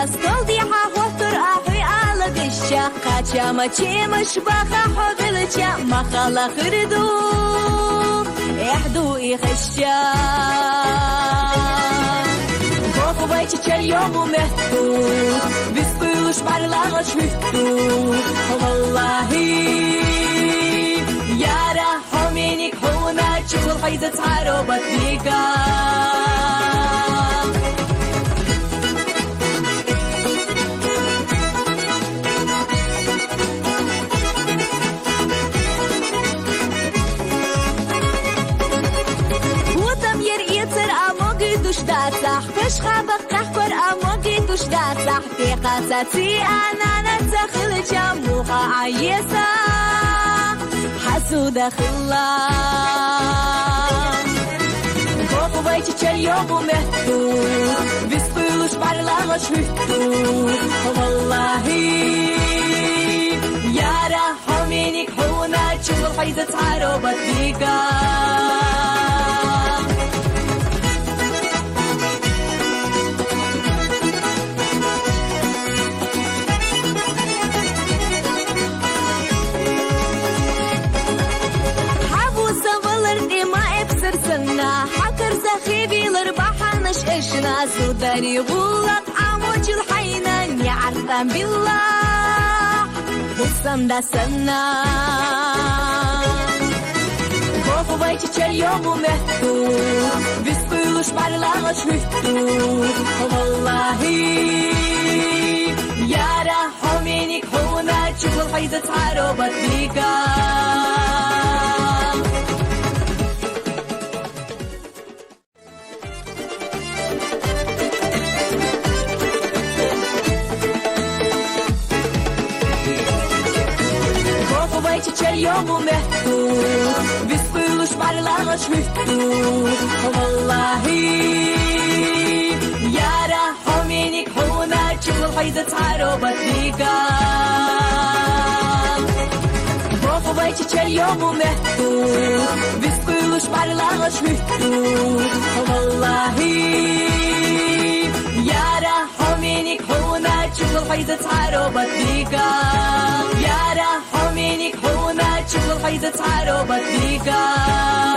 столді хахотур ахи алагища, кача мачимаш баха ходилича, махала хирду, ехду і хаща. Бохувайчи чайому мехту, віспилу шпарлала швихту, валлахи, яра хомінік хуна, чухол хайза царо батліка. داسح فش خابق تحكر أموكي توش داسح في قصتي أنا نتخل جموها عيسى حسودة خلا فوق بيتي تشيوم ومهتو بيسبلوش بارلا شفتو والله يا رحمينك هونا تشوف الحيزة تعرو بطيقة حكر زخيبي لربحنا شقشنا سوداني غلط عموج الحينان يعرفان بالله والصمدة سنة خوفو بيتي تشيوم ومهتو بيسبلوش بارلا شوفتو والله يا رحمينك هونا تشوف الحيزة تعرو بطليقة اليوم ومهتو بيسبلوش بارلا شوفتو والله يا رحمينك هونا تشوف الحيزة تعرو بطليقة بوفو بيتي اليوم ومهتو بيسبلوش بارلا شوفتو والله يا رحمينك هونا تشوف الحيزة تعرو بطليقة يا رحمينك هونا تشوف الحيزة تعرو بطليقة